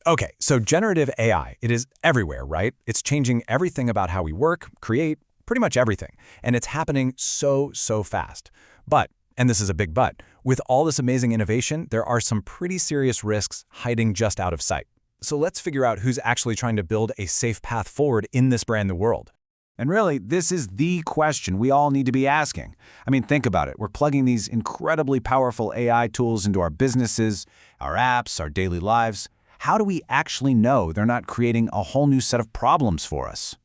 Okay, so generative AI, it is everywhere, right? It's changing everything about how we work, create, pretty much everything. And it's happening so fast. But, and this is a big but, with all this amazing innovation, there are some pretty serious risks hiding just out of sight. So let's figure out who's actually trying to build a safe path forward in this brand new world. And really, this is the question we all need to be asking. I mean, think about it. We're plugging these incredibly powerful AI tools into our businesses, our apps, our daily lives. How do we actually know they're not creating a whole new set of problems for us?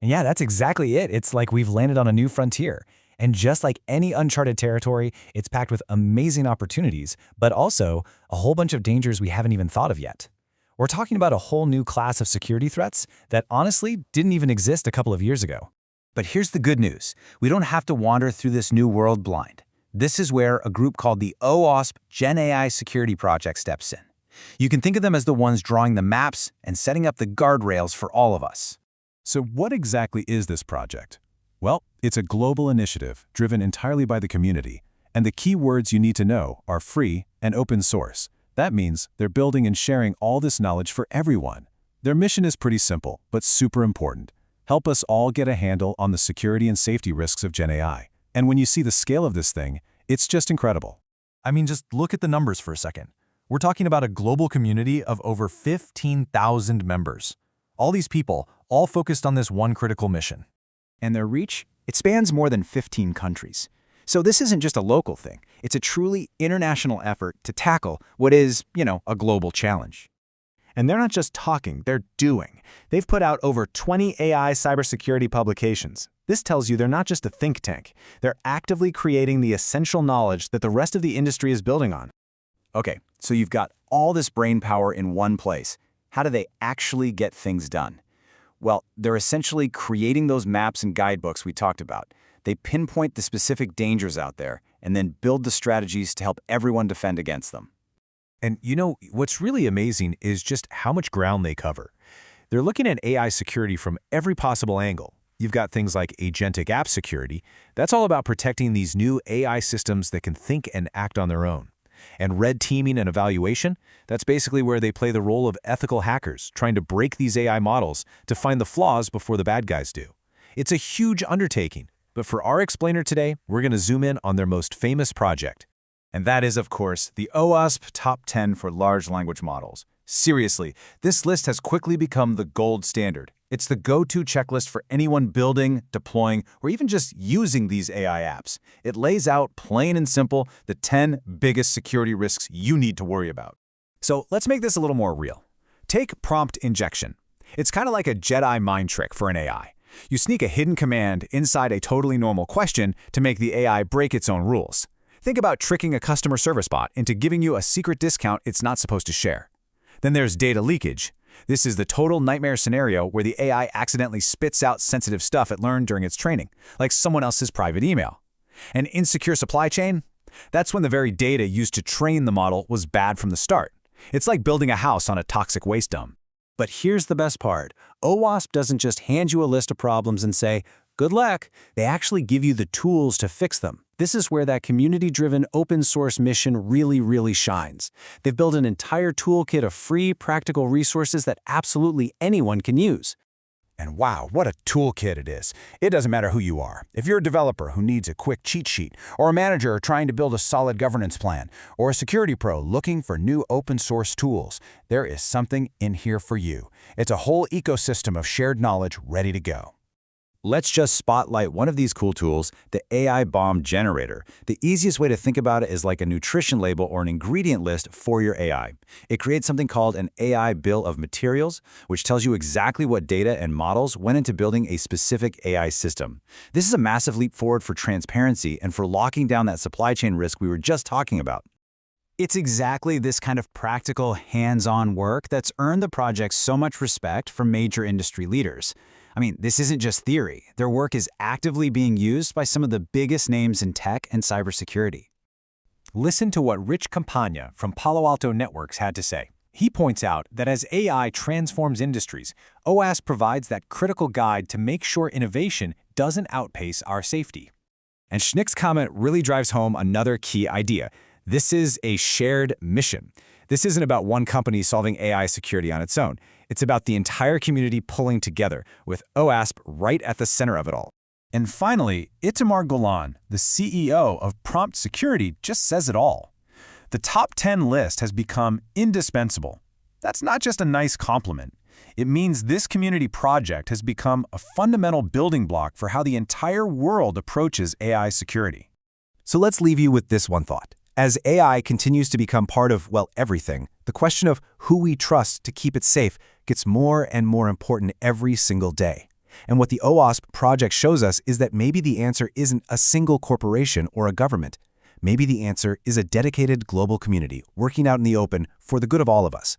And yeah, that's exactly it. It's like we've landed on a new frontier. And just like any uncharted territory, it's packed with amazing opportunities, but also a whole bunch of dangers we haven't even thought of yet. We're talking about a whole new class of security threats that honestly didn't even exist a couple of years ago. But here's the good news. We don't have to wander through this new world blind. This is where a group called the OWASP GenAI Security Project steps in. You can think of them as the ones drawing the maps and setting up the guardrails for all of us. So what exactly is this project? Well, it's a global initiative driven entirely by the community, and the key words you need to know are free and open source. That means they're building and sharing all this knowledge for everyone. Their mission is pretty simple, but super important. Help us all get a handle on the security and safety risks of GenAI. And when you see the scale of this thing, it's just incredible. I mean, just look at the numbers for a second. We're talking about a global community of over 15,000 members. All these people, all focused on this one critical mission. And their reach? It spans more than 15 countries. So this isn't just a local thing. It's a truly international effort to tackle what is, a global challenge. And they're not just talking, they're doing. They've put out over 20 AI cybersecurity publications. This tells you they're not just a think tank. They're actively creating the essential knowledge that the rest of the industry is building on. Okay, so you've got all this brain power in one place. How do they actually get things done? Well, they're essentially creating those maps and guidebooks we talked about. They pinpoint the specific dangers out there and then build the strategies to help everyone defend against them. And what's really amazing is just how much ground they cover. They're looking at AI security from every possible angle. You've got things like Agentic App Security. That's all about protecting these new AI systems that can think and act on their own. And red teaming and evaluation, that's basically where they play the role of ethical hackers, trying to break these AI models to find the flaws before the bad guys do. It's a huge undertaking, but for our explainer today, we're going to zoom in on their most famous project. And that is, of course, the OWASP Top 10 for Large Language Models. Seriously, this list has quickly become the gold standard. It's the go-to checklist for anyone building, deploying, or even just using these AI apps. It lays out, plain and simple, the 10 biggest security risks you need to worry about. So let's make this a little more real. Take prompt injection. It's kind of like a Jedi mind trick for an AI. You sneak a hidden command inside a totally normal question to make the AI break its own rules. Think about tricking a customer service bot into giving you a secret discount it's not supposed to share. Then there's data leakage. This is the total nightmare scenario where the AI accidentally spits out sensitive stuff it learned during its training, like someone else's private email. An insecure supply chain? That's when the very data used to train the model was bad from the start. It's like building a house on a toxic waste dump. But here's the best part. OWASP doesn't just hand you a list of problems and say, good luck. They actually give you the tools to fix them. This is where that community-driven open-source mission really shines. They've built an entire toolkit of free, practical resources that absolutely anyone can use. And wow, what a toolkit it is. It doesn't matter who you are. If you're a developer who needs a quick cheat sheet, or a manager trying to build a solid governance plan, or a security pro looking for new open-source tools, there is something in here for you. It's a whole ecosystem of shared knowledge ready to go. Let's just spotlight one of these cool tools, the AIBOM Generator. The easiest way to think about it is like a nutrition label or an ingredient list for your AI. It creates something called an AI bill of materials, which tells you exactly what data and models went into building a specific AI system. This is a massive leap forward for transparency and for locking down that supply chain risk we were just talking about. It's exactly this kind of practical, hands-on work that's earned the project so much respect from major industry leaders. I mean, this isn't just theory. Their work is actively being used by some of the biggest names in tech and cybersecurity. Listen to what Rich Campagna from Palo Alto Networks had to say. He points out that as AI transforms industries, OWASP provides that critical guide to make sure innovation doesn't outpace our safety. And Schnick's comment really drives home another key idea. This is a shared mission. This isn't about one company solving AI security on its own. It's about the entire community pulling together, with OWASP right at the center of it all. And finally, Itamar Golan, the CEO of Prompt Security, just says it all. The top 10 list has become indispensable. That's not just a nice compliment. It means this community project has become a fundamental building block for how the entire world approaches AI security. So let's leave you with this one thought. As AI continues to become part of, well, everything, the question of who we trust to keep it safe gets more and more important every single day. And what the OWASP project shows us is that maybe the answer isn't a single corporation or a government. Maybe the answer is a dedicated global community working out in the open for the good of all of us.